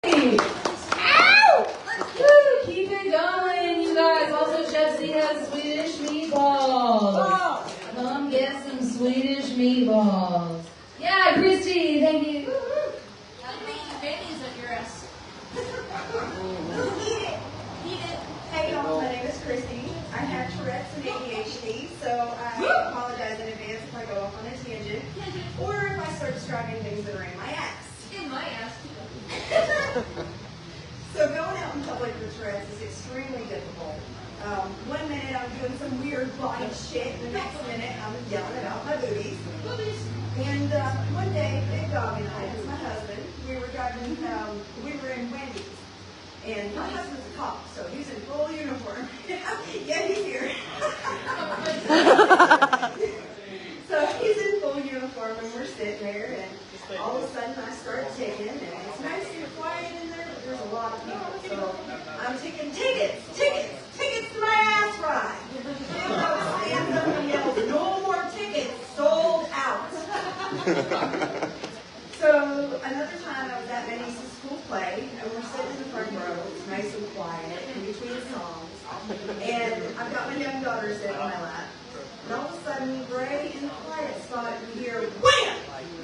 Ow! Woo, keep it going, you guys. Also, Chef Z has Swedish meatballs. Come get some Swedish meatballs. Yeah, Christy, thank you. How do you make Benny's at your ass? Eat it. Hey y'all, my name is Christy. I have Tourette's and ADHD, so I apologize in advance if I go off on a tangent or if I start describing things that are in my ass. In my ass. So going out in public with Tourette's is extremely difficult. 1 minute I'm doing some weird body shit, and the next minute I'm yelling about my boobies. And one day, Big Dog and I, my husband, we were driving, we were in Wendy's. And my husband's a cop, so he's in full uniform. Yeah, he's here. So he's in full uniform, and we're sitting there, and all of a sudden I start ticking, and it's nice and quiet in there, but there's a lot of people. So I'm ticking tickets to my ass ride. Big Dog stands up and yells, "No more tickets, sold out." So another time I was at Benny's school play, and we're sitting in the front row. It's nice and quiet in between songs, and I've got my young daughter sitting on my lap. And all of a sudden, right in the quiet spot, you hear wham!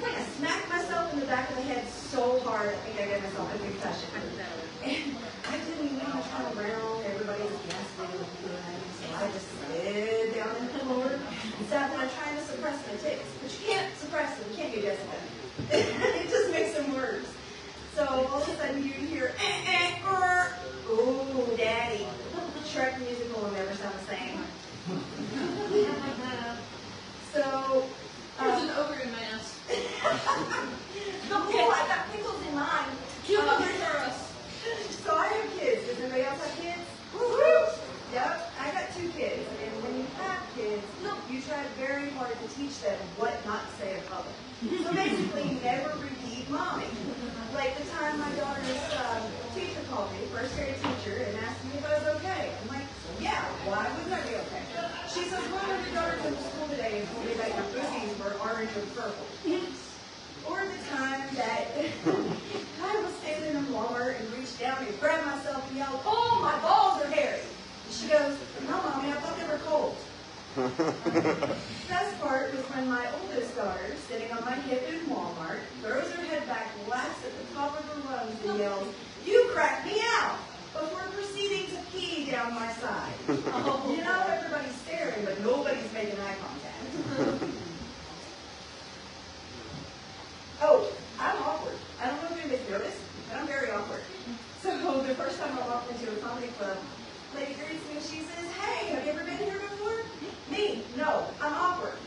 I smacked myself in the back of the head so hard, I think I gave myself a concussion. And I didn't even want to turn around. Everybody was gasping and crying, so I just slid down on the floor and sat there trying to suppress my tics. But you can't suppress them, can you, Jessica? It just makes them worse. So all of a sudden you hear, ooh, daddy. Shrek musical will never sound the same. So, There's an ogre in my ass. I got pickles in mine. Cucumbers are us. So I have kids. Does anybody else have kids? Woo-hoo! Yep, I got 2 kids. And when you have kids, you try very hard to teach them what not to say in public. So basically, never repeat mommy. Like the time my daughter's teacher called me, first grade teacher, and asked me if I was okay. I'm like, yeah, why wouldn't I be okay? She says, why would your daughter come to school today and told me that your boobies were orange and purple? Or the time that I was standing in Walmart and reached down and grabbed myself and yelled, oh, my balls are hairy. And she goes, no, mommy, I thought they were cold. Best part was when my oldest daughter, sitting on my hip in Walmart, throws her head back, laughs at the top of her lungs, and yells, you cracked me out, before proceeding to pee down my side. You know, everybody's staring, but nobody's making eye contact. Oh, I'm awkward. I don't know if anybody's noticed, but I'm very awkward. So the first time I walked into a comedy club, lady greets me and she says, hey, have you ever been here before? Me? No, I'm awkward.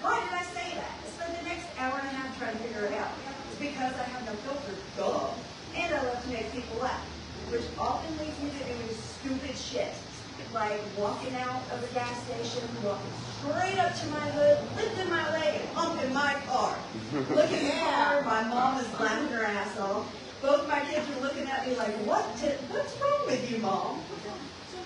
Why did I say that? I spent the next hour and a half trying to figure it out. It's because I have no filter, duh. And I love to make people laugh, which often leads me to doing stupid shit. Like walking out of the gas station, walking straight up to my hood, lifting my leg and pumping my car. Look at the car, my mom is laughing her ass off. Both my kids are looking at me like, what's wrong with you, Mom?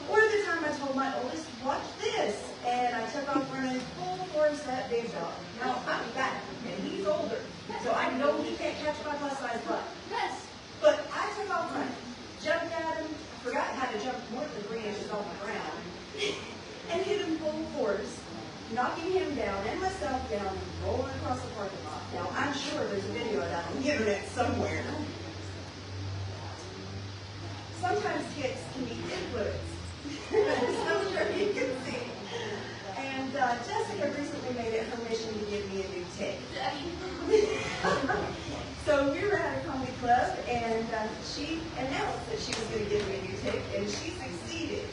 Or the time I told my oldest, watch this, and I took off running full force at Big Dog. Now, I'm fat, and he's older, so I know he can't catch my plus-size butt. Yes. But I took off running, jumped at him, forgot how to jump more than 3 inches off the ground, and hit him full force, knocking him down and myself down, and rolling across the parking lot. Now, I'm sure there's a video of that on the internet somewhere. Sometimes kids can be influenced. I'm sure you can see. And Jessica recently made it her mission to give me a new tic. So we were at a comedy club, and she announced that she was going to give me a new tic, and she succeeded.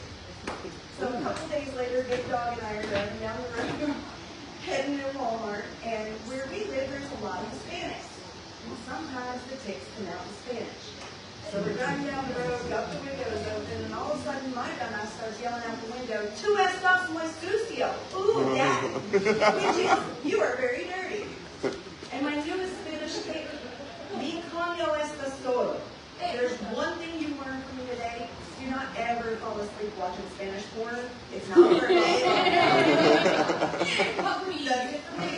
So a couple days later, Big Dog and I are driving down the road, heading to Walmart, and where we live, there's a lot of Hispanics. And sometimes the tics come out in Spanish. So we're driving down the road, got the windows open, and all of a sudden my dumbass starts yelling out the window, "Tu estás muy sucio." Ooh, Dad. Which is, you are very dirty. And my newest Spanish tip, mi coño está solo. There's one thing you learned from me today. Do not ever fall asleep watching Spanish porn. It's not for me. Does it for me.